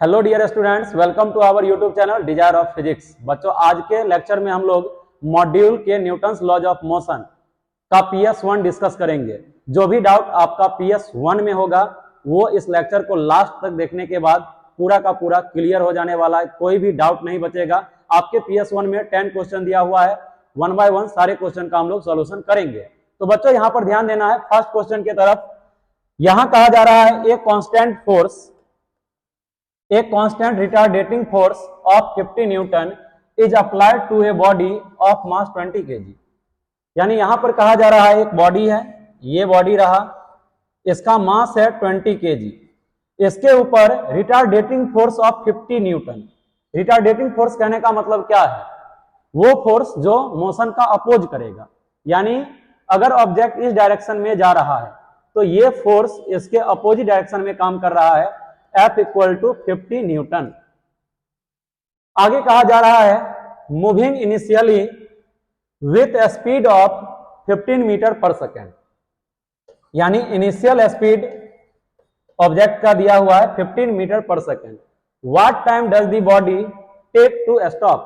Hello dear students, welcome to our YouTube channel Desire of Physics. बच्चों, आज के lecture में हम लोग मॉड्यूल के न्यूटन्स लॉज ऑफ मोशन का PS1 डिस्कस करेंगे। जो भी डाउट आपका PS1 में होगा वो इस लेक्चर को लास्ट तक देखने के बाद पूरा का पूरा क्लियर हो जाने वाला है। कोई भी डाउट नहीं बचेगा। आपके PS1 में 10 क्वेश्चन दिया हुआ है, 1 बाय 1 सारे क्वेश्चन का हम लोग सोल्यूशन करेंगे। तो बच्चों यहाँ पर ध्यान देना है फर्स्ट क्वेश्चन की तरफ। यहां कहा जा रहा है a constant retardating force of 50 Newton is applied to a body of mass 20 kg। यानी यहां पर कहा जा रहा है एक बॉडी है, ये बॉडी रहा, इसका मास है 20 kg, इसके ऊपर रिटार्डेटिंग फोर्स ऑफ 50 न्यूटन। रिटार्डेटिंग फोर्स कहने का मतलब क्या है? वो फोर्स जो मोशन का अपोज करेगा। यानी अगर ऑब्जेक्ट इस डायरेक्शन में जा रहा है तो ये फोर्स इसके अपोजिट डायरेक्शन में काम कर रहा है, F इक्वल टू 50 न्यूटन। आगे कहा जा रहा है moving initially with speed of 15 metre पर सेकेंड। यानी इनिशियल स्पीड ऑब्जेक्ट का दिया हुआ है 15 मीटर पर second. What time does the body take to stop?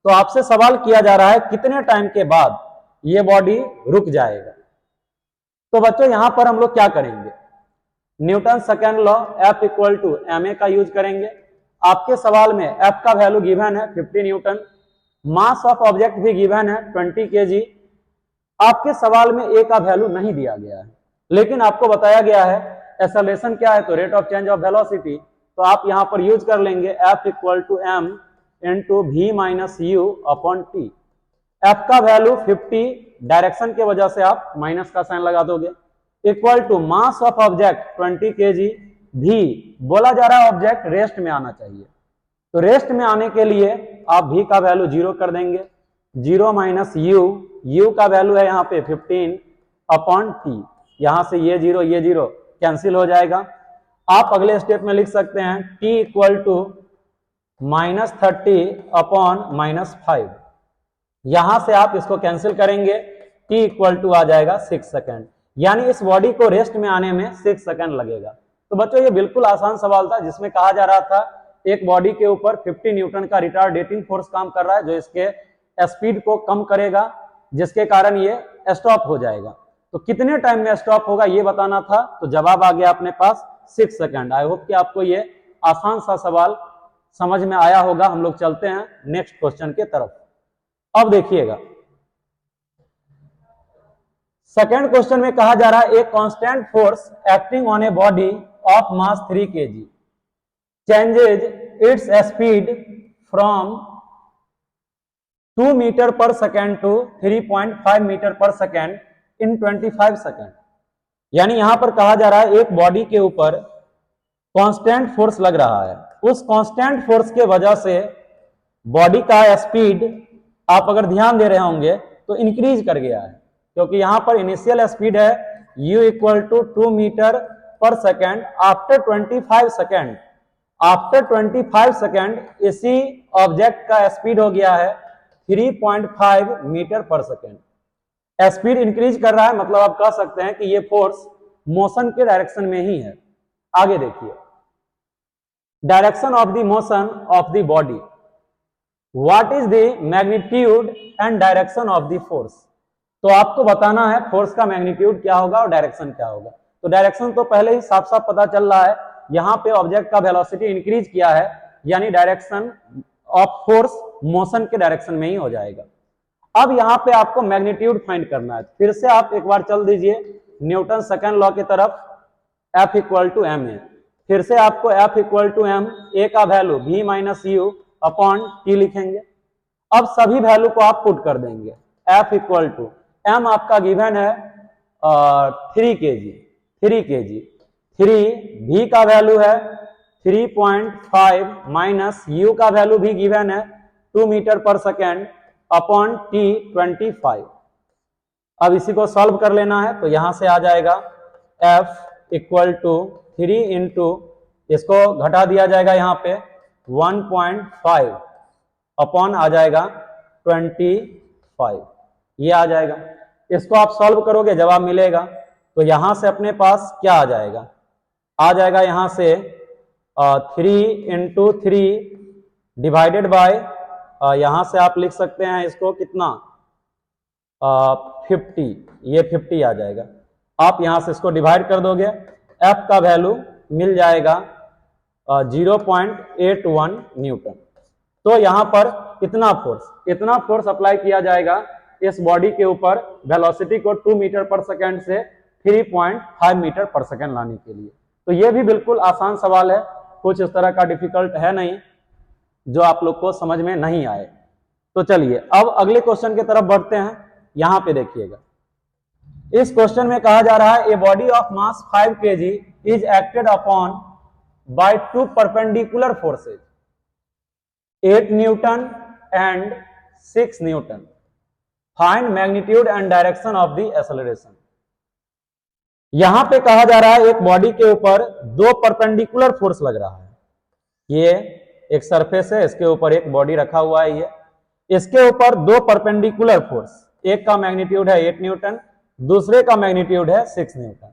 तो आपसे सवाल किया जा रहा है कितने टाइम के बाद ये बॉडी रुक जाएगा। तो बच्चों यहां पर हम लोग क्या करेंगे? Newton second law F equal to ma का यूज करेंगे। आपके सवाल में F का वैल्यू गिवन है 50 न्यूटन, मास ऑफ ऑब्जेक्ट भी गिवन है 20 kg। आपके सवाल में A का वैल्यू नहीं दिया गया है, लेकिन आपको बताया गया है एक्सेलरेशन क्या है, तो rate of change of velocity. तो आप यहां पर यूज कर लेंगे F equal to m into v minus u upon t। F का वैल्यू 50, डायरेक्शन के वजह से आप माइनस का साइन लगा दोगे, equal to mass of object 20 kg। भी बोला जा रहा है ऑब्जेक्ट रेस्ट में आना चाहिए, तो रेस्ट में आने के लिए आप भी का वैल्यू 0 कर देंगे, 0 माइनस u का वैल्यू है यहाँ पे 15 अपॉन t। यहां से ये 0 कैंसिल हो जाएगा। आप अगले स्टेप में लिख सकते हैं t इक्वल टू -30 अपॉन -5। यहां से आप इसको कैंसिल करेंगे, t इक्वल टू आ जाएगा 6 सेकेंड। यानी इस बॉडी को रेस्ट में आने में 6 सेकंड लगेगा। तो बच्चों ये बिल्कुल आसान सवाल था, जिसमें कहा जा रहा था एक बॉडी के ऊपर 50 न्यूटन का रिटार्डेटिंग फोर्स काम कर रहा है, जो इसके स्पीड को कम करेगा, जिसके कारण ये स्टॉप हो जाएगा। तो कितने टाइम में स्टॉप होगा ये बताना था। तो जवाब आ गया अपने पास 6 सेकंड। आई होप कि आपको ये आसान सा सवाल समझ में आया होगा। हम लोग चलते हैं नेक्स्ट क्वेश्चन के तरफ। अब देखिएगा सेकेंड क्वेश्चन में कहा जा रहा है एक constant force acting on a body of mass 3 kg changes its speed from 2 metre पर सेकेंड टू 3.5 मीटर पर सेकेंड इन 25 सेकेंड। यानी यहां पर कहा जा रहा है एक बॉडी के ऊपर कांस्टेंट फोर्स लग रहा है, उस कांस्टेंट फोर्स के वजह से बॉडी का स्पीड आप अगर ध्यान दे रहे होंगे तो इंक्रीज कर गया है, क्योंकि यहां पर इनिशियल स्पीड है u इक्वल टू 2 मीटर पर second. After 25 second, after 25 second इसी ऑब्जेक्ट का स्पीड हो गया है 3.5 मीटर पर सेकेंड। स्पीड इंक्रीज कर रहा है, मतलब आप कह सकते हैं कि ये फोर्स मोशन के डायरेक्शन में ही है। आगे देखिए, direction of the motion of the body, what is the magnitude and direction of the force. तो आपको बताना है फोर्स का मैग्नीट्यूड क्या होगा और डायरेक्शन क्या होगा। तो डायरेक्शन तो पहले ही साफ साफ पता चल रहा है, यहां पे ऑब्जेक्ट का वेलोसिटी इंक्रीज किया है, यानी डायरेक्शन ऑफ फोर्स मोशन के डायरेक्शन में ही हो जाएगा। अब यहां पे आपको मैग्नीट्यूड फाइंड करना है। फिर से आप एक बार चल दीजिए न्यूटन सेकेंड लॉ की तरफ, F equal to m a. फिर से आपको F equal to m, a का value v minus u upon T लिखेंगे। अब सभी वैल्यू को आप पुट कर देंगे। F इक्वल टू m आपका गिवन है 3 kg, 3 v का वैल्यू है 3.5 माइनस u का वैल्यू भी गिवन है 2 मीटर पर सेकेंड अपॉन t 25। अब इसी को सॉल्व कर लेना है, तो यहां से आ जाएगा F इक्वल टू 3 इंटू, इसको घटा दिया जाएगा यहाँ पे 1.5 अपॉन आ जाएगा 25, ये आ जाएगा। इसको आप सॉल्व करोगे जवाब मिलेगा। तो यहां से अपने पास क्या आ जाएगा? आ जाएगा यहां से 3 इंटू 3 डिवाइडेड बाय, यहां से आप लिख सकते हैं इसको कितना, 50, ये 50 आ जाएगा। आप यहां से इसको डिवाइड कर दोगे, एफ का वैल्यू मिल जाएगा 0.81 न्यूटन। तो यहां पर इतना फोर्स अप्लाई किया जाएगा इस बॉडी के ऊपर वेलोसिटी को 2 मीटर पर सेकेंड से 3.5 मीटर पर सेकेंड लाने के लिए। तो ये भी बिल्कुल आसान सवाल है, कुछ इस तरह का डिफिकल्ट है नहीं जो आप लोग को समझ में नहीं आए। तो चलिए अब अगले क्वेश्चन की तरफ बढ़ते हैं। यहां पे देखिएगा, इस क्वेश्चन में कहा जा रहा है ए body of mass 5 kg is acted upon bye 2 perpendicular forces 8 Newton and 6 Newton, find magnitude and direction of the acceleration. यहां पे कहा जा रहा है एक बॉडी के ऊपर 2 परपेंडिकुलर फोर्स लग रहा है। ये एक सरफेस है, इसके ऊपर एक बॉडी रखा हुआ है, ये इसके ऊपर 2 परपेंडिकुलर फोर्स, एक का मैग्नीट्यूड है 8 न्यूटन, दूसरे का मैग्नीट्यूड है 6 न्यूटन।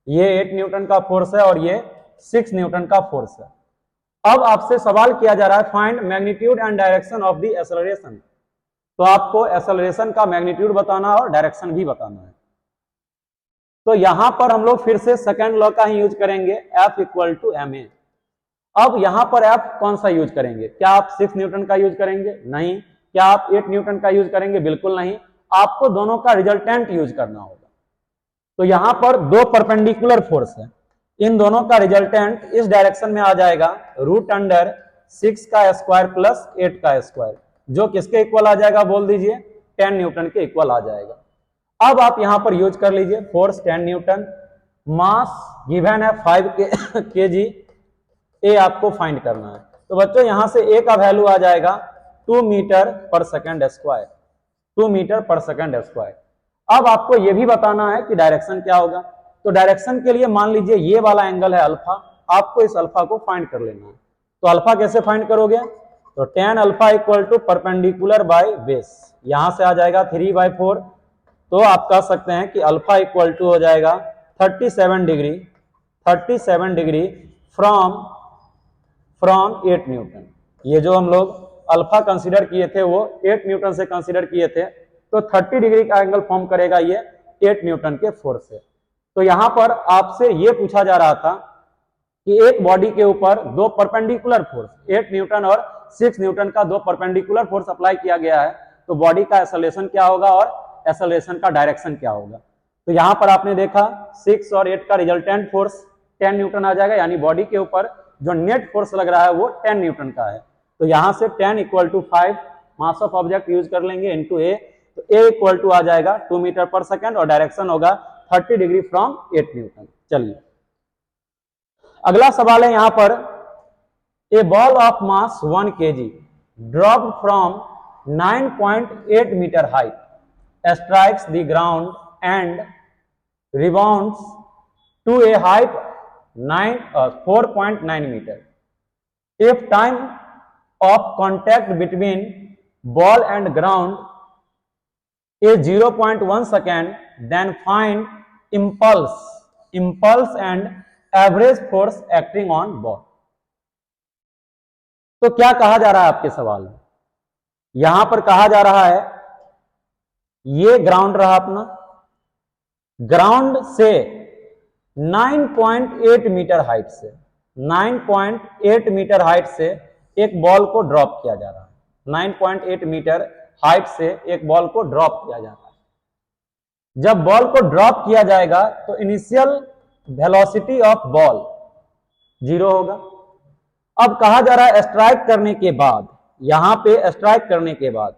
ये 8 न्यूटन का फोर्स है और ये 6 न्यूटन का फोर्स है। अब आपसे सवाल किया जा रहा है find magnitude and direction of the acceleration. तो आपको एक्सेलरेशन का मैग्नीट्यूड बताना और डायरेक्शन भी बताना है। तो यहां पर हम लोग फिर से सेकंड लॉ का ही यूज करेंगे, F इक्वल टू ma। अब यहां पर F कौन सा यूज करेंगे? क्या आप 6 न्यूटन का यूज करेंगे? नहीं। क्या आप 8 न्यूटन का यूज करेंगे? बिल्कुल नहीं। आपको दोनों का रिजल्टेंट यूज करना होगा। तो यहां पर 2 परपेंडिकुलर फोर्स है, इन दोनों का रिजल्टेंट इस डायरेक्शन में आ जाएगा √6 का स्क्वायर प्लस 8 का स्क्वायर, जो किसके इक्वल आ जाएगा बोल दीजिए, 10 न्यूटन के इक्वल आ जाएगा। अब आप यहां पर यूज कर लीजिए फोर्स 10 न्यूटन, मास गिवन है 5 kg, ए आपको फाइंड करना है। तो बच्चों यहां से ए का वैल्यू आ जाएगा 2 मीटर पर सेकेंड स्क्वायर, 2 मीटर पर सेकेंड स्क्वायर। अब आपको यह भी बताना है कि डायरेक्शन क्या होगा। तो डायरेक्शन के लिए मान लीजिए ये वाला एंगल है अल्फा, आपको इस अल्फा को फाइंड कर लेना है। तो अल्फा कैसे फाइंड करोगे? तो tan alpha equal to perpendicular by base, यहां से आ जाएगा 3/4। तो आप कह सकते हैं कि अल्फा इक्वल टू हो जाएगा 37 डिग्री फ्रॉम 8 न्यूटन। ये जो हम लोग अल्फा कंसीडर किए थे वो 8 न्यूटन से कंसीडर किए थे, तो 30 डिग्री का एंगल फॉर्म करेगा ये 8 न्यूटन के फोर्स से। तो यहां पर आपसे ये पूछा जा रहा था कि एक बॉडी के ऊपर 2 परपेंडिकुलर फोर्स 8 न्यूटन और 6 न्यूटन का 2 परपेंडिकुलर फोर्स अप्लाई किया गया है, तो बॉडी का एक्सेलरेशन क्या होगा और एक्सेलरेशन का डायरेक्शन क्या होगा। तो यहां पर आपने देखा 6 और 8 का रिजल्टेंट फोर्स 10 न्यूटन आ जाएगा, यानी बॉडी के ऊपर जो नेट फोर्स लग रहा है वो 10 न्यूटन का है। तो यहां से 10 equal to 5 mass of object use कर लेंगे इनटू ए, तो ए इक्वल टू आ जाएगा 2 मीटर पर सेकेंड और डायरेक्शन होगा 30 डिग्री फ्रॉम 8 न्यूटन। चलिए अगला सवाल है यहां पर, a ball of mass 1 kg dropped from 9.8 metre height strikes the ground and rebounds to a height 4.9 meter. If time of contact between ball and ground is 0.1 second, then find impulse and average force acting on ball. तो क्या कहा जा रहा है आपके सवाल में? यहां पर कहा जा रहा है ये ग्राउंड रहा अपना, ग्राउंड से 9.8 मीटर हाइट से 9.8 मीटर हाइट से एक बॉल को ड्रॉप किया जा रहा है। 9.8 मीटर हाइट से एक बॉल को ड्रॉप किया जा रहा है। जब बॉल को ड्रॉप किया जाएगा तो इनिशियल वेलोसिटी ऑफ बॉल 0 होगा। अब कहा जा रहा है स्ट्राइक करने के बाद, यहां पे स्ट्राइक करने के बाद,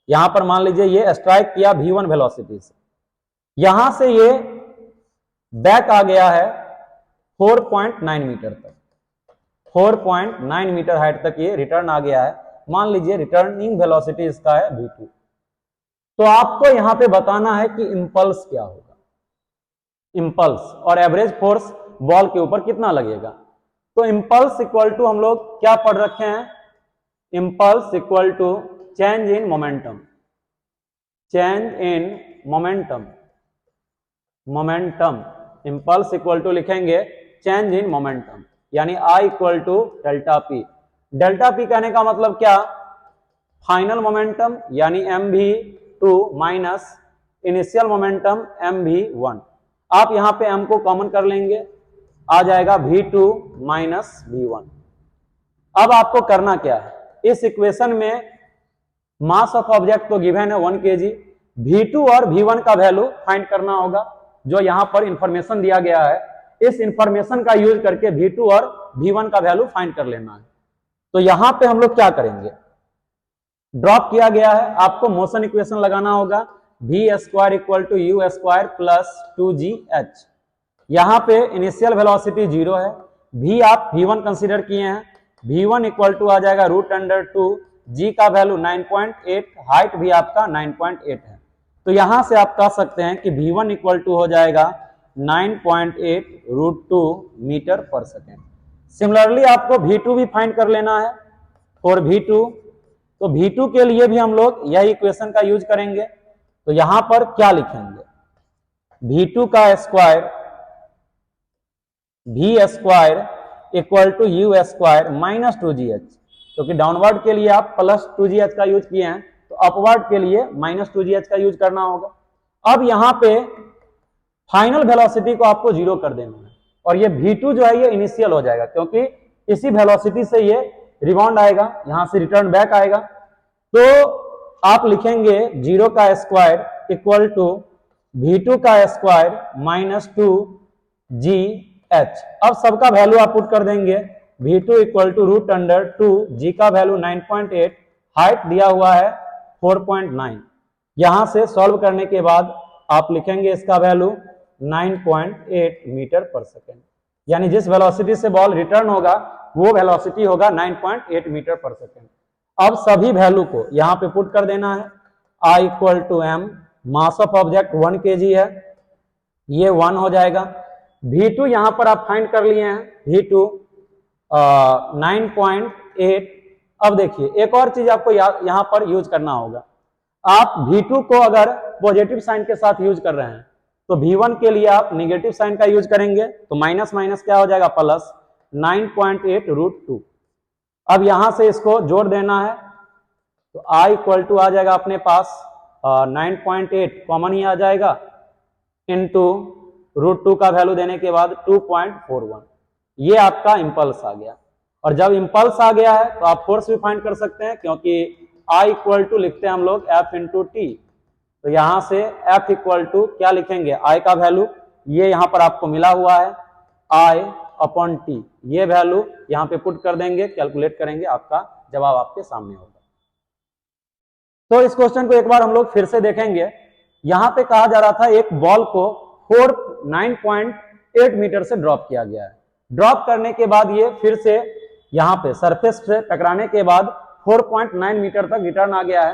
यहां पर मान लीजिए ये स्ट्राइक किया v1 वेलोसिटी से, यहां से ये बैक आ गया है 4.9 मीटर तक, 4.9 मीटर हाइट तक ये रिटर्न आ गया है। मान लीजिए रिटर्निंग वेलोसिटी इसका है v2। तो आपको यहां पे बताना है कि इंपल्स क्या होगा, इंपल्स और एवरेज फोर्स बॉल के ऊपर कितना लगेगा। तो इंपल्स इक्वल टू हम लोग क्या पढ़ रखे हैं, impulse equal to change in momentum, change in momentum, momentum impulse equal to लिखेंगे चेंज इन मोमेंटम। यानी I equal to delta p. Delta p कहने का मतलब क्या, फाइनल मोमेंटम यानी mv2 minus initial momentum mv1। आप यहां पे m को कॉमन कर लेंगे, आ जाएगा v2 माइनस v1। अब आपको करना क्या है, इस इक्वेशन में मास ऑफ ऑब्जेक्ट तो गिवन है 1 kg, v2 और v1 का वैल्यू फाइंड करना होगा, जो यहां पर इंफॉर्मेशन दिया गया है। इस इंफॉर्मेशन का यूज करके v2 और v1 का वैल्यू फाइंड कर लेना है। तो यहां पे हम लोग क्या करेंगे, ड्रॉप किया गया है, आपको मोशन इक्वेशन लगाना होगा, v square equal to u square plus 2gh। यहां पे इनिशियल वेलोसिटी 0 है, v आप v1 कंसीडर किए हैं, v1 इक्वल टू आ जाएगा √2, g का वैल्यू 9.8, हाइट भी आपका 9.8 है। तो यहां से आप कह सकते हैं कि v1 इक्वल टू हो जाएगा 9.8 √2 मीटर पर सेकेंड। सिमिलरली आपको v2 भी फाइंड कर लेना है फॉर v2। तो v2 के लिए भी हम लोग यही इक्वेशन का यूज करेंगे। तो यहां पर क्या लिखेंगे, v2 का square v square equal to u square minus 2gh, क्योंकि डाउनवर्ड के लिए आप प्लस 2gh का यूज किए हैं, तो अपवर्ड के लिए माइनस 2gh का यूज करना होगा। अब यहां पे फाइनल वेलोसिटी को आपको 0 कर देना है, और ये v2 जो है ये इनिशियल हो जाएगा, क्योंकि इसी वेलोसिटी से ये रिबाउंड आएगा, यहां से रिटर्न बैक आएगा। तो आप लिखेंगे 0 का स्क्वायर इक्वल टू v2 का स्क्वायर माइनस 2gh। अब सबका वैल्यू आप पुट कर देंगे, v2 इक्वल टू √2, g का वैल्यू 9.8, हाइट दिया हुआ है 4.9। यहां से सॉल्व करने के बाद आप लिखेंगे इसका वैल्यू 9.8 मीटर पर सेकेंड, यानी जिस वेलोसिटी से बॉल रिटर्न होगा वो वेलोसिटी होगा 9.8 मीटर पर सेकेंड। अब सभी वैल्यू को यहां पे पुट कर देना है, I equal to m, mass of object 1 kg है, ये 1 हो जाएगा। v2 यहां पर आप फाइंड कर लिए हैं, v2 9.8। अब देखिए एक और चीज आपको यहां पर यूज करना होगा, आप v2 को अगर पॉजिटिव साइन के साथ यूज कर रहे हैं तो v1 के लिए आप निगेटिव साइन का यूज करेंगे, तो माइनस माइनस क्या हो जाएगा प्लस 9.8 √2। अब यहां से इसको जोड़ देना है, तो I इक्वल टू आ जाएगा अपने पास 9.8 कॉमन ही आ जाएगा, इनटू √2 का वैल्यू देने के बाद 2.41। ये आपका इंपल्स आ गया, और जब इंपल्स आ गया है तो आप फोर्स भी फाइंड कर सकते हैं, क्योंकि I इक्वल टू लिखते हैं हम लोग F इंटू टी। तो यहां से F इक्वल टू क्या लिखेंगे, I का वैल्यू ये यहां पर आपको मिला हुआ है I अपॉन टी, ये वैल्यू यहां पे पुट कर देंगे, कैलकुलेट करेंगे, आपका जवाब आपके सामने होगा। तो इस क्वेश्चन को एक बार हम लोग फिर से देखेंगे। यहां पे कहा जा रहा था एक बॉल को 9.8 मीटर से ड्रॉप किया गया है, ड्रॉप करने के बाद ये फिर से यहां पे सरफेस से टकराने के बाद 4.9 मीटर तक रिटर्न आ गया है।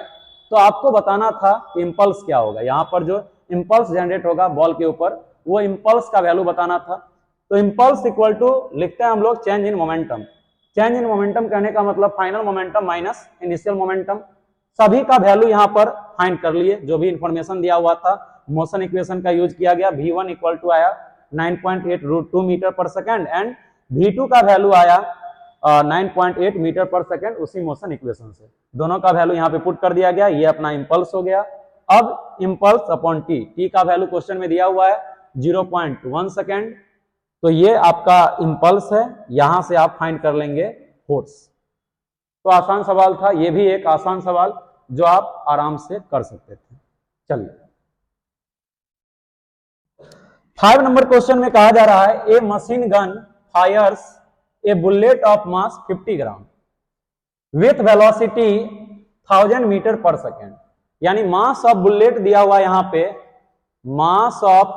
तो आपको बताना था इंपल्स क्या होगा, यहां पर जो इंपल्स जनरेट होगा बॉल के ऊपर वो इंपल्स का वैल्यू बताना था। तो इंपल्स इक्वल टू लिखते हैं हम लोग change in momentum. Change in momentum कहने का मतलब final momentum minus initial momentum. सभी का वैल्यू यहां पर फाइंड कर लिए, जो भी इंफॉर्मेशन दिया हुआ था मोशन इक्वेशन का यूज किया गया। v1 इक्वल टू आया 9.8 √2 मीटर पर सेकेंड, एंड v2 का वैल्यू आया 9.8 मीटर पर सेकेंड, उसी मोशन इक्वेशन से दोनों का वैल्यू यहां पे पुट कर दिया गया। ये अपना इंपल्स हो गया। अब इंपल्स अपॉन टी, टी का वैल्यू क्वेश्चन में दिया हुआ है 0.1 सेकेंड, तो ये आपका इंपल्स है, यहां से आप फाइंड कर लेंगे फोर्स। तो आसान सवाल था, ये भी एक आसान सवाल जो आप आराम से कर सकते थे। चलिए 5 नंबर क्वेश्चन में कहा जा रहा है a machine gun fires a bullet of mass 50 gram with velocity 1000 metre पर सेकेंड, यानी मास ऑफ बुलेट दिया हुआ यहां पे, mass of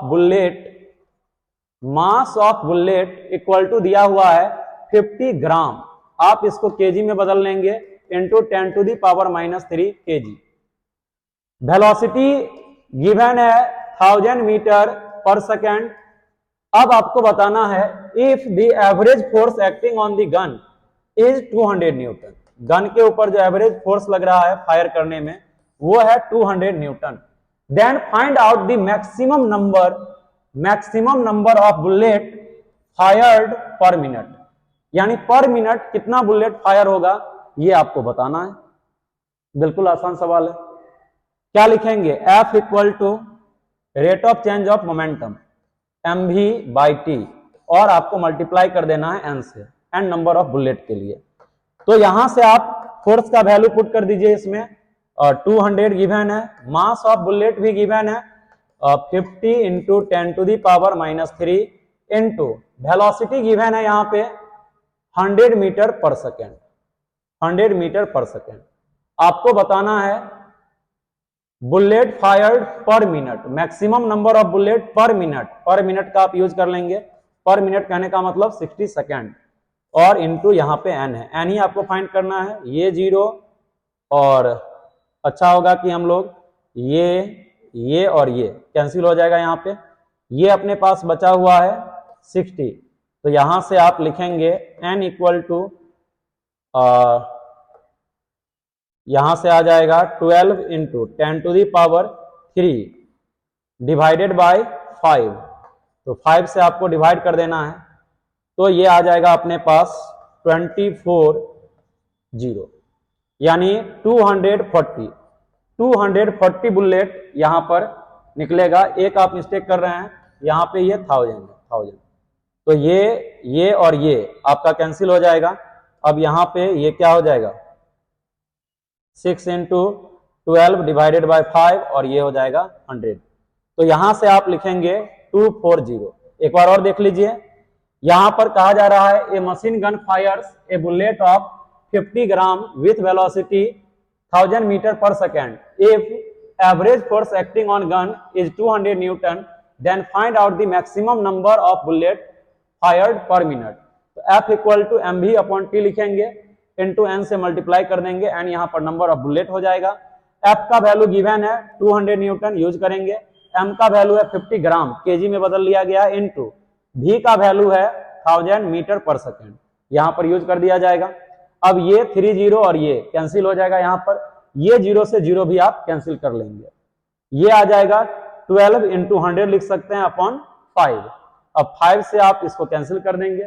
bullet equal to दिया हुआ है 50 ग्राम। आप इसको केजी में बदल लेंगे, into 10 to the power -3 kg. Velocity given है 1000 मीटर पर सेकेंड। अब आपको बताना है if the average force acting on the gun is 200 newton. Gun के ऊपर जो एवरेज फोर्स लग रहा है फायर करने में वो है 200 newton. Then find out the maximum number of bullet fired per minute. यानी पर मिनट कितना बुलेट फायर होगा ये आपको बताना है। बिल्कुल आसान सवाल है। क्या लिखेंगे? F equal to rate of change of momentum mv by t, और आपको मल्टीप्लाई कर देना है n से, n नंबर ऑफ बुलेट के लिए। तो यहां से आप फोर्स का वैल्यू पुट कर दीजिए इसमें, 200 गिवन है, मास ऑफ बुलेट भी गिवन है 50 इंटू 10⁻³ इंटू वेलोसिटी गिवन है यहां पे 100 मीटर पर सेकेंड, 100 मीटर पर सेकेंड। आपको बताना है bullet fired per minute, maximum number of bullet per minute, पर मिनट का आप यूज कर लेंगे, पर मिनट कहने का मतलब 60 सेकेंड, और इनटू यहां पे n है, n ही आपको फाइंड करना है। ये 0 और अच्छा होगा कि हम लोग ये और ये कैंसिल हो जाएगा, यहां पे ये अपने पास बचा हुआ है 60, तो यहां से आप लिखेंगे n इक्वल टू यहां से आ जाएगा 12 इंटू 10⁻³ डिवाइडेड बाय 5, तो 5 से आपको डिवाइड कर देना है, तो ये आ जाएगा अपने पास 24 यानी 240 बुलेट यहां पर निकलेगा। एक आप मिस्टेक कर रहे हैं, यहां पे ये 1000, तो ये और ये आपका कैंसिल हो जाएगा। अब यहां पे ये क्या हो जाएगा 6 इंटू 12 डिवाइडेड बाय 5, और ये हो जाएगा 100, तो यहां से आप लिखेंगे 240। एक बार और देख लीजिए, यहां पर कहा जा रहा है a machine gun fires a bullet of 50 gram with velocity 1000 metre पर second, if average force acting on gun is 200 newton, then find out the maximum number of bullet fired per minute. तो F equal to mv upon T लिखेंगे, into n से multiply कर देंगे, n यहां पर number of bullet हो जाएगा। F का वैल्यू गिवन है 200 न्यूटन यूज करेंगे, m का वैल्यू है 50 ग्राम, केजी में बदल लिया गया, इंटू v का वैल्यू है 1000 मीटर पर सेकेंड, यहां पर यूज कर दिया जाएगा। अब ये 30 और ये कैंसिल हो जाएगा, यहां पर ये 0 से 0 भी आप कैंसिल कर लेंगे, ये आ जाएगा 12 इंटू 100 लिख सकते हैं अपॉन 5। अब 5 से आप इसको कैंसिल कर देंगे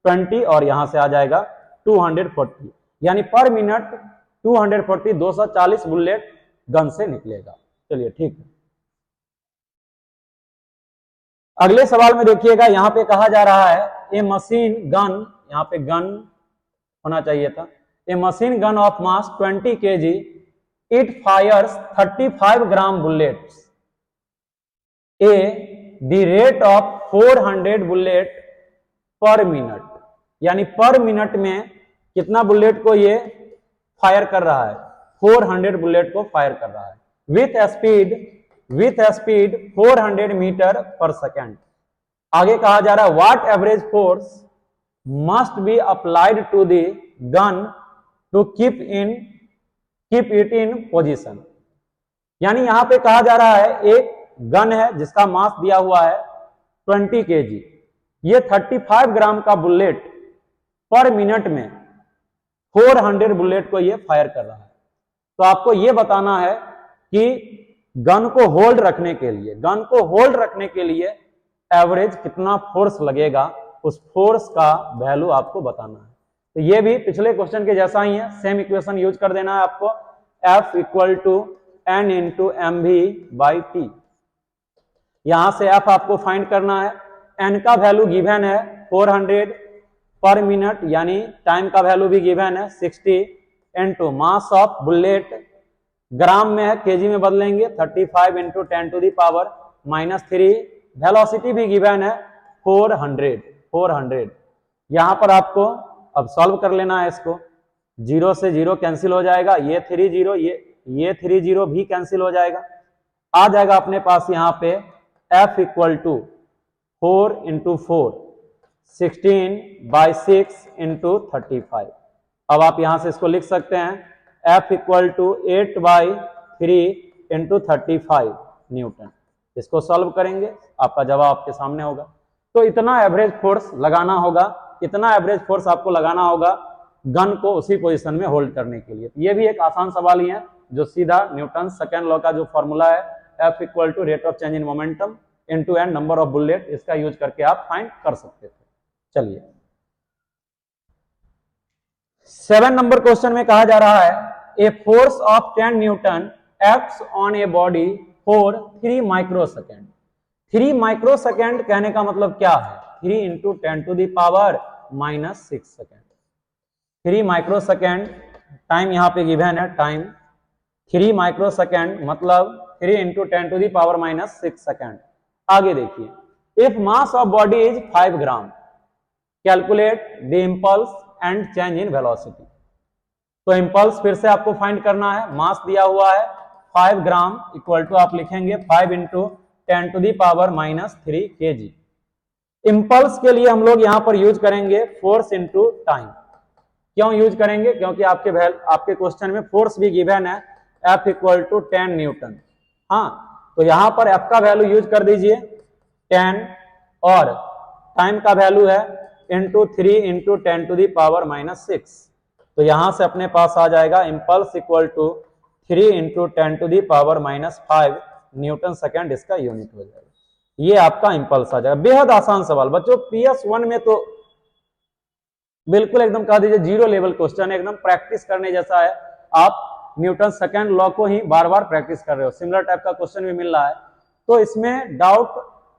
20, और यहां से आ जाएगा 240, यानी पर मिनट 240 बुलेट गन से निकलेगा। चलिए ठीक है। अगले सवाल में देखिएगा, यहां पे कहा जा रहा है ए मशीन गन, यहां पे गन होना चाहिए था, a machine gun of mass 20 kg, it fires 35 gram bullets a the rate of 400 bullet per minute, यानी पर मिनट में कितना बुलेट को ये फायर कर रहा है, 400 बुलेट को फायर कर रहा है, विथ स्पीड 400 मीटर पर सेकेंड। आगे कहा जा रहा है what average force must be applied to the gun to keep it in position, यानी यहां पे कहा जा रहा है एक गन है जिसका मास दिया हुआ है 20 kg, ये 35 ग्राम का बुलेट पर मिनट में 400 बुलेट को ये फायर कर रहा है। तो आपको ये बताना है कि गन को होल्ड रखने के लिए एवरेज कितना फोर्स लगेगा, उस फोर्स का वैल्यू आपको बताना है। तो ये भी पिछले क्वेश्चन के जैसा ही है, सेम इक्वेशन यूज कर देना है आपको, F equal to n into mv by t. यहां से F आपको फाइंड करना है, n का वैल्यू गिवन है 400 पर मिनट, यानी टाइम का वैल्यू भी गिवन है 60, इंटू मास ऑफ बुलेट ग्राम में है, केजी में बदलेंगे 35 इंटू 10⁻³ वेलोसिटी भी गिवन है 400। यहां पर आपको अब सॉल्व कर लेना है इसको, 0 से 0 कैंसिल हो जाएगा, ये 30 ये 30 भी कैंसिल हो जाएगा, आ जाएगा अपने पास यहां पे F equal to 4 into 4 16/6 into 35। अब आप यहां से इसको लिख सकते हैं F equal to 8/3 into 35 newton. इसको सॉल्व करेंगे, आपका जवाब आपके सामने होगा। तो इतना एवरेज फोर्स लगाना होगा, इतना एवरेज फोर्स आपको लगाना होगा गन को उसी पोजीशन में होल्ड करने के लिए। ये भी एक आसान सवाल ही है, जो सीधा न्यूटन सेकेंड लॉ का जो फॉर्मूला है F equal to rate of change in momentum into n number of bullet, इसका यूज करके आप फाइंड कर सकते थे। चलिए 7 नंबर क्वेश्चन में कहा जा रहा है a force of 10 newton acts on a body for 3 microsecond. 3 microsecond कहने का मतलब क्या है? 3 into 10 to the power minus 6 second. 3 microsecond time यहाँ पे गिवन है, टाइम 3 माइक्रोसेकेंड मतलब 3 into 10 to the power minus 6 second. आगे देखिए, if mass of body is 5 gram calculate the impulse and change in velocity. तो इम्पल्स फिर से आपको फाइंड करना है, मास दिया हुआ है 5 ग्राम इक्वल टू आप लिखेंगे 5 into 10 to the power minus 3 kg। Impulse के लिए हम लोग यहां पर यूज करेंगे फोर्स इंटू टाइम। क्यों यूज करेंगे? क्योंकि आपके क्वेश्चन में फोर्स भी गिवन है F इक्वल टू 10 न्यूटन। हाँ, तो यहां पर F का वैल्यू यूज कर दीजिए 10 और टाइम का वैल्यू है into 3 into 10 to the power minus 6। तो यहां से अपने पास आ जाएगा impulse equal to 3 into 10 to the power minus 5 newton second, इसका यूनिट हो जाएगा। ये आपका इम्पल्स आ जाएगा। बेहद आसान सवाल बच्चों, PS1 में तो बिल्कुल एकदम कह दीजिए जीरो लेवल क्वेश्चन, एकदम प्रैक्टिस करने जैसा है। आप न्यूटन सेकेंड लॉ को ही बार बार प्रैक्टिस कर रहे हो, सिमिलर टाइप का क्वेश्चन भी मिल रहा है, तो इसमें डाउट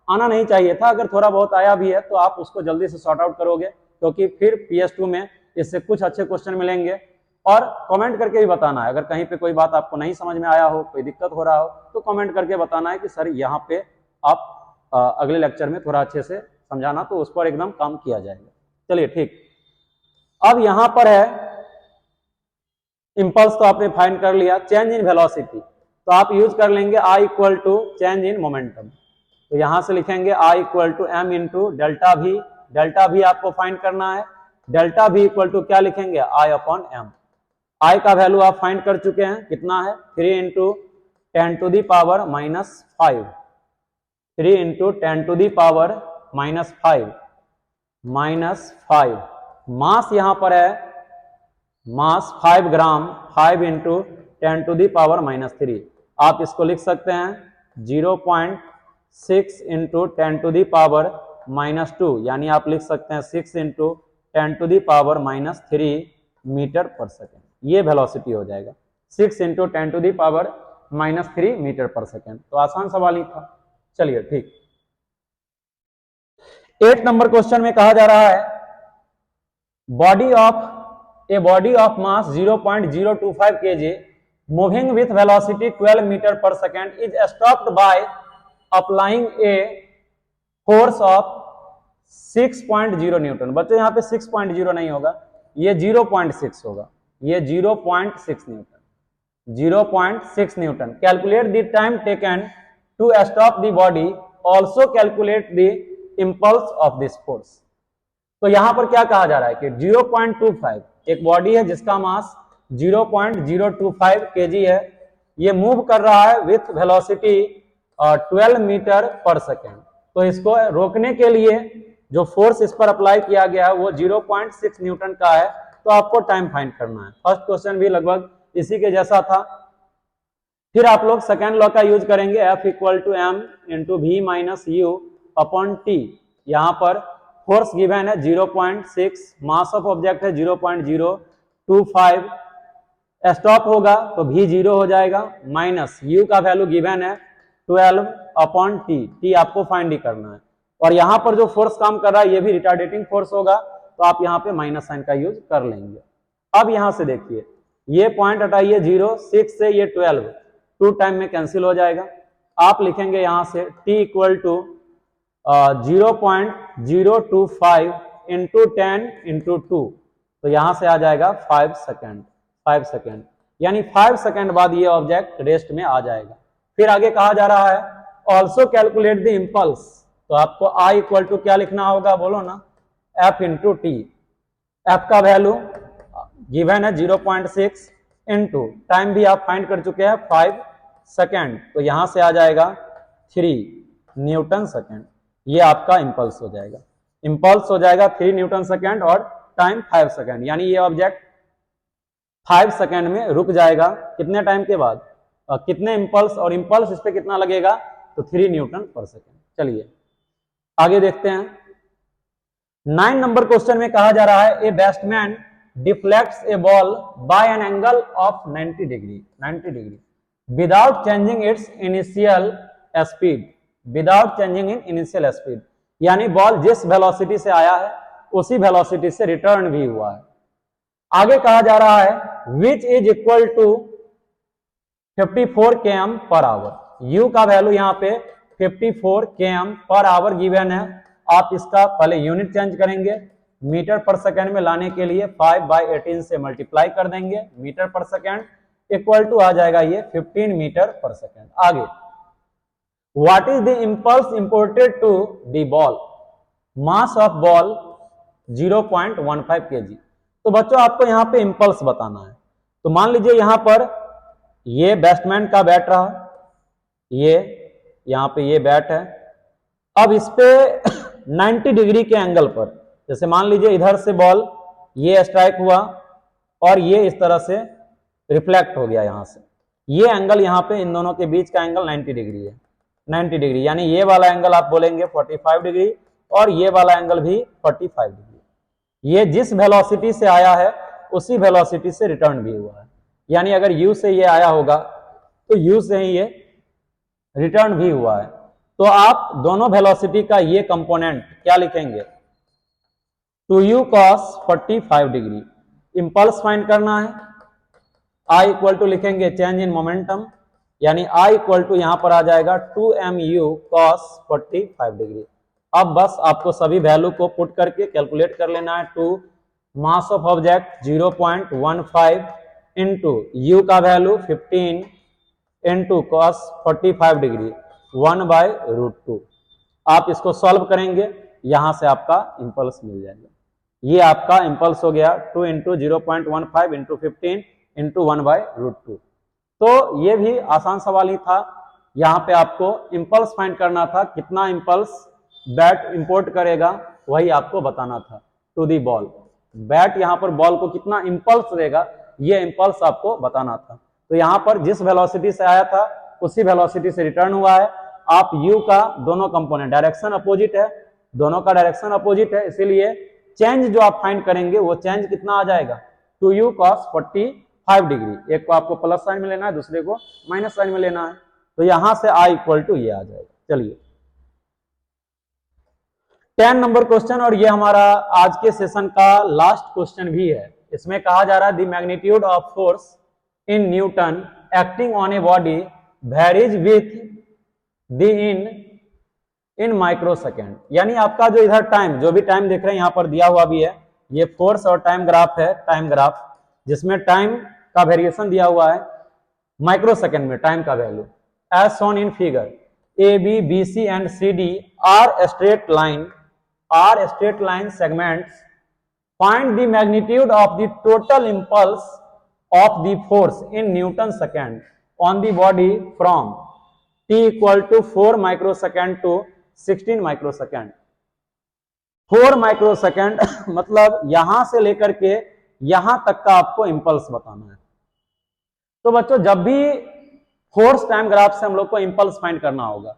आना नहीं चाहिए था। अगर थोड़ा बहुत आया भी है तो आप उसको जल्दी से सॉर्ट आउट करोगे, क्योंकि फिर PS2 में इससे कुछ अच्छे क्वेश्चन मिलेंगे। और कमेंट करके भी बताना है, अगर कहीं पे कोई बात आपको नहीं समझ में आया हो, कोई दिक्कत हो रहा हो, तो कमेंट करके बताना है कि सर यहाँ पे आप अगले लेक्चर में थोड़ा अच्छे से समझाना, तो उस पर एकदम काम किया जाएगा। चलिए ठीक, अब यहां पर है इंपल्स तो आपने फाइंड कर लिया, चेंज इन वेलोसिटी तो आप यूज कर लेंगे I equal to change in momentum. तो यहां से लिखेंगे I equal to m into delta v. Delta v आपको फाइंड करना है, डेल्टा भी इक्वल टू क्या लिखेंगे I अपॉन m। I का वैल्यू आप फाइंड कर चुके हैं, कितना है 3 into 10 to the power minus 5। 3 into 10 to the power minus 5 mass यहां पर है, mass 5 gram, 5 into 10 to the power minus 3। आप इसको लिख सकते हैं 0.6 into 10 to the power minus 2, यानी आप लिख सकते हैं 6 into 10 to the power minus 3 metre पर सेकेंड। ये वेलोसिटी हो जाएगा 6 into 10 to the power minus 3 metre पर सेकेंड। तो आसान सवाल ही था। चलिए ठीक, 8 नंबर क्वेश्चन में कहा जा रहा है a body of mass 0.025 kg moving with velocity 12 meter per second is stopped by applying a force of 6.0 Newton. बच्चों यहाँ पे 6.0 नहीं होगा, ये 0.6 होगा, ये 0.6 newton, 0.6 newton. Calculate the time taken to stop the body, also calculate the impulse of this force. तो यहां पर क्या कहा जा रहा है कि 0.25 एक बॉडी है जिसका मास 0.025 kg है, ये मूव कर रहा है विथ वेलोसिटी 12 मीटर पर सेकेंड। तो इसको रोकने के लिए जो फोर्स इस पर अप्लाई किया गया है वो 0.6 न्यूटन का है। तो आपको टाइम फाइंड करना है। फर्स्ट क्वेश्चन भी लगभग इसी के जैसा था। फिर आप लोग सेकेंड लॉ का यूज करेंगे, F equal to m into v minus u upon t। यहां पर फोर्स गिवन है 0.6, मास ऑफ ऑब्जेक्ट है 0.025, स्टॉप होगा तो v 0 हो जाएगा, माइनस u का वैल्यू गिवन है 12 अपॉन t आपको फाइंड ही करना है। और यहां पर जो फोर्स काम कर रहा है ये भी रिटार्डेटिंग फोर्स होगा, तो आप यहां पे माइनस साइन का यूज कर लेंगे। अब यहां से देखिए, ये पॉइंट हटाइए 0, 6 से ये 12 2 टाइम में कैंसिल हो जाएगा। आप लिखेंगे यहां से t equal to 0.025 into 10 into 2, तो यहां से आ जाएगा 5 सेकेंड, यानी 5 सेकेंड बाद ये ऑब्जेक्ट रेस्ट में आ जाएगा। फिर आगे कहा जा रहा है ऑल्सो कैलकुलेट द इम्पल्स, तो आपको I इक्वल टू क्या लिखना होगा, बोलो ना, F इंटू टी। F का वैल्यू गिवन है 0.6 इंटू टाइम भी आप फाइंड कर चुके हैं 5 सेकेंड, तो यहां से आ जाएगा 3 न्यूटन सेकेंड। ये आपका इम्पल्स हो जाएगा, इम्पल्स हो जाएगा 3 न्यूटन सेकेंड और टाइम 5 सेकेंड, यानी ये ऑब्जेक्ट 5 सेकेंड में रुक जाएगा। कितने टाइम के बाद, कितने इम्पल्स, और इम्पल्स इस पे कितना लगेगा, तो 3 न्यूटन पर सेकेंड। चलिए आगे देखते हैं। 9 नंबर क्वेश्चन में कहा जा रहा है a batsman deflects a ball by an angle of 90 degree without changing its initial speed, without changing in initial speed, यानी बॉल जिस वेलोसिटी से आया है उसी वेलोसिटी से रिटर्न भी हुआ है। आगे कहा जा रहा है which is equal to 54 km पर आवर। यू का वैल्यू यहाँ पे 54 km पर आवर गिवन है। आप इसका पहले यूनिट चेंज करेंगे, मीटर पर सेकेंड में लाने के लिए 5/18 से मल्टीप्लाई कर देंगे, मीटर पर सेकेंड इक्वल टू आ जाएगा ये 15 मीटर पर सेकेंड। आगे what is the impulse imported to the ball, mass of ball 0.15 kg। तो बच्चों आपको यहाँ पे इंपल्स बताना है। तो मान लीजिए यहाँ पर ये बैट्समैन का बैट रहा, ये यहाँ पे ये बैट है। अब इस पे 90 डिग्री के एंगल पर, जैसे मान लीजिए इधर से बॉल ये स्ट्राइक हुआ और ये इस तरह से रिफ्लेक्ट हो गया यहाँ से, ये एंगल यहाँ पे इन दोनों के बीच का एंगल 90 डिग्री है। 90 डिग्री यानी ये वाला एंगल आप बोलेंगे 45 डिग्री और ये वाला एंगल भी 45 डिग्री। ये जिस वेलोसिटी से आया है उसी वेलोसिटी से रिटर्न भी हुआ है। यानी अगर u से ये आया होगा तो u से ही ये रिटर्न भी हुआ है। तो आप दोनों वेलोसिटी का ये कंपोनेंट क्या लिखेंगे, 2u cos 45 degree. Impulse find करना है, I इक्वल टू लिखेंगे चेंज इन मोमेंटम, यानी I इक्वल टू यहां पर आ जाएगा 2mu cos 45 डिग्री। अब बस आपको सभी वैल्यू को पुट करके कैलकुलेट कर लेना है। 2 मास ऑफ ऑब्जेक्ट 0.15 इंटू यू का वैल्यू 15 इंटू cos 45 डिग्री 1/√2। आप इसको सॉल्व करेंगे, यहां से आपका इंपल्स मिल जाएगा। ये आपका इंपल्स हो गया 2 इंटू 0.15 इंटू 15 इंटू 1/√2। तो ये भी आसान सवाल ही था। यहाँ पे आपको इंपल्स फाइंड करना था, कितना इंपल्स बैट इंपोर्ट करेगा वही आपको बताना था टू दी बॉल। बैट यहाँ पर बॉल को कितना इंपल्स देगा ये इंपल्स आपको बताना था। तो यहाँ पर जिस वेलोसिटी से आया था उसी वेलोसिटी से रिटर्न हुआ है। आप u का दोनों कंपोनेंट डायरेक्शन अपोजिट है, दोनों का डायरेक्शन अपोजिट है, इसीलिए चेंज जो आप फाइंड करेंगे वो चेंज कितना आ जाएगा 2u cos 45 डिग्री। एक को आपको प्लस साइन में लेना है, दूसरे को माइनस साइन में लेना है। तो यहां से I इक्वल टू ये आ जाएगा। चलिए 10 नंबर क्वेश्चन, और ये हमारा आज के सेशन का लास्ट क्वेश्चन भी है। इसमें कहा जा रहा है the magnitude of force in newton acting on a body varies with the in microsecond. यानी आपका जो इधर टाइम, जो भी टाइम देख रहे हैं यहाँ पर दिया हुआ भी है, ये फोर्स और टाइम ग्राफ है, टाइम ग्राफ जिसमें टाइम का वेरिएशन दिया हुआ है माइक्रोसेकेंड में टाइम का value as shown in figure. A B B C and C D are straight line segments. Find the magnitude of the total impulse of the force in Newton second on the body from t equal to 4 microsecond to 16 microsecond। 4 microsecond मतलब यहां से लेकर के यहां तक का आपको impulse बताना है। तो बच्चों जब भी फोर्स टाइम ग्राफ से हम लोग को इंपल्स फाइंड करना होगा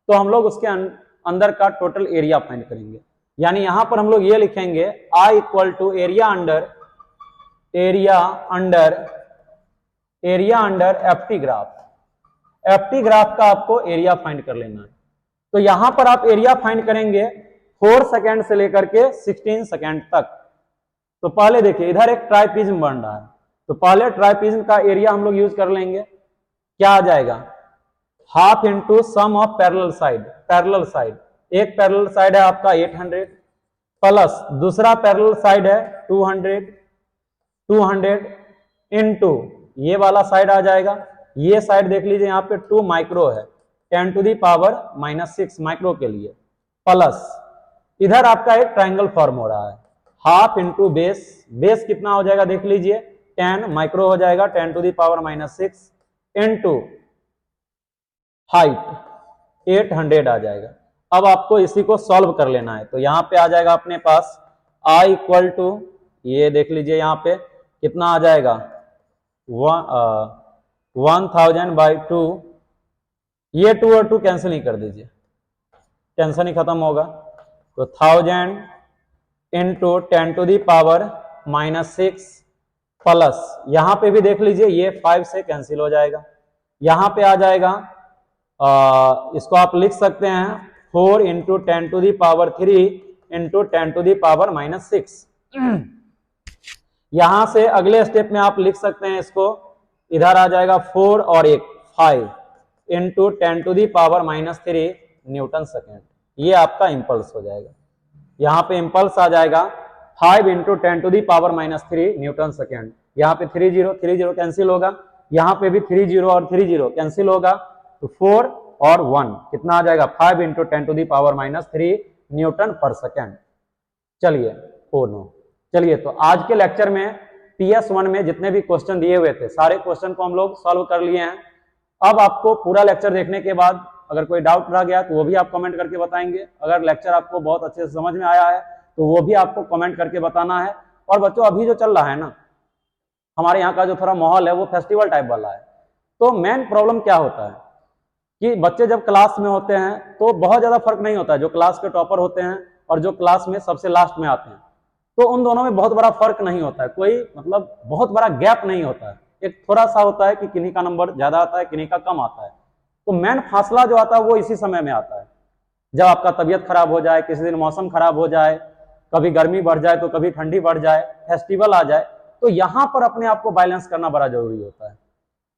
तो हम लोग उसके अंदर का टोटल एरिया फाइंड करेंगे। यानी यहां पर हम लोग ये लिखेंगे I equal to area under FT graph. FT graph का आपको एरिया फाइंड कर लेना है। तो यहां पर आप एरिया फाइंड करेंगे 4 सेकेंड से लेकर के 16 सेकेंड तक। तो पहले देखिए इधर एक ट्राइप्रिज्म बन रहा है, तो पहले ट्राइप्रिज्म का एरिया हम लोग यूज कर लेंगे। क्या आ जाएगा, half into sum of parallel side. एक पैरेलल साइड है आपका 800 प्लस दूसरा पैरेलल साइड है 200 इनटू ये वाला साइड आ जाएगा। ये साइड देख लीजिए यहाँ पे 2 माइक्रो है, 10⁻⁻⁶ माइक्रो के लिए, प्लस इधर आपका एक ट्रायंगल फॉर्म हो रहा है, हाफ इंटू बेस कितना हो जाएगा देख लीजिए 10 माइक्रो हो जाएगा, 10⁻⁻⁶ इनटू हाइट 800 आ जाएगा। अब आपको इसी को सॉल्व कर लेना है। तो यहां पे आ जाएगा अपने पास I इक्वल टू ये देख लीजिए यहाँ पे कितना आ जाएगा 1000/2। ये 2 और 2 कैंसिल ही कर दीजिए, टेंशन ही खत्म होगा। तो 1000 इंटू 10⁻⁻⁶ -6 प्लस, यहां पे भी देख लीजिए ये 5 से कैंसिल हो जाएगा, यहां पे आ जाएगा इसको आप लिख सकते हैं 4 इंटू 10⁻³ इंटू 10⁻⁻6। यहां से अगले स्टेप में आप लिख सकते हैं इसको, इधर आ जाएगा 4 और 1 5 इंटू 10⁻³ न्यूटन सेकेंड। ये आपका इंपल्स हो जाएगा, यहां पे इंपल्स आ जाएगा 5 इंटू 10⁻³ न्यूटन सेकेंड। यहाँ पे 3 0 कैंसिल होगा, यहाँ पे भी 3 0 और 3 0 कैंसिल होगा, तो 4 और 1 कितना आ जाएगा 5 इंटू 10⁻³ न्यूटन पर सेकेंड। चलिए 4 9। चलिए तो आज के लेक्चर में PS1 में जितने भी क्वेश्चन दिए हुए थे सारे क्वेश्चन को हम लोग सॉल्व कर लिए हैं। अब आपको पूरा लेक्चर देखने के बाद अगर कोई डाउट रह गया तो वो भी आप कमेंट करके बताएंगे। अगर लेक्चर आपको बहुत अच्छे से समझ में आया है तो वो भी आपको कमेंट करके बताना है। और बच्चों अभी जो चल रहा है ना, हमारे यहाँ का जो थोड़ा माहौल है वो फेस्टिवल टाइप वाला है, तो मेन प्रॉब्लम क्या होता है कि बच्चे जब क्लास में होते हैं तो बहुत ज्यादा फर्क नहीं होता है, जो क्लास के टॉपर होते हैं और जो क्लास में सबसे लास्ट में आते हैं, तो उन दोनों में बहुत बड़ा फर्क नहीं होता है, कोई मतलब बहुत बड़ा गैप नहीं होता है। एक थोड़ा सा होता है कि किन्हीं का नंबर ज्यादा आता है, किन्हीं का कम आता है, तो मेन फासला जो आता है वो इसी समय में आता है, जब आपका तबीयत खराब हो जाए, किसी दिन मौसम खराब हो जाए, कभी गर्मी बढ़ जाए तो कभी ठंडी बढ़ जाए, फेस्टिवल आ जाए, तो यहां पर अपने आप को बैलेंस करना बड़ा जरूरी होता है।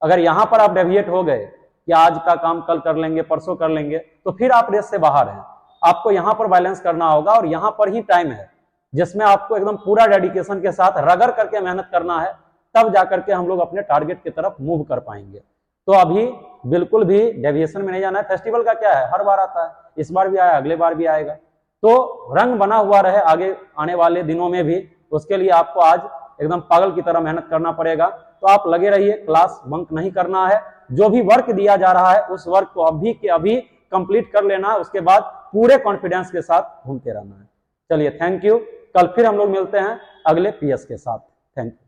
अगर यहां पर आप डेविएट हो गए कि आज का काम कल कर लेंगे, परसों कर लेंगे, तो फिर आप रेस से बाहर हैं। आपको यहां पर बैलेंस करना होगा और यहां पर ही टाइम है जिसमें आपको एकदम पूरा डेडिकेशन के साथ रगड़ करके मेहनत करना है, तब जाकर के हम लोग अपने टारगेट की तरफ मूव कर पाएंगे। तो अभी बिल्कुल भी डेविएशन में नहीं जाना है। फेस्टिवल का क्या है, हर बार आता है, इस बार भी आया, अगले बार भी आएगा, तो रंग बना हुआ रहे आगे आने वाले दिनों में भी। उसके लिए आपको आज एकदम पागल की तरह मेहनत करना पड़ेगा। तो आप लगे रहिए, क्लास बंक नहीं करना है, जो भी वर्क दिया जा रहा है उस वर्क को अभी के अभी कंप्लीट कर लेना है, उसके बाद पूरे कॉन्फिडेंस के साथ घूमते रहना है। चलिए थैंक यू, कल फिर हम लोग मिलते हैं अगले PS के साथ। Thank you.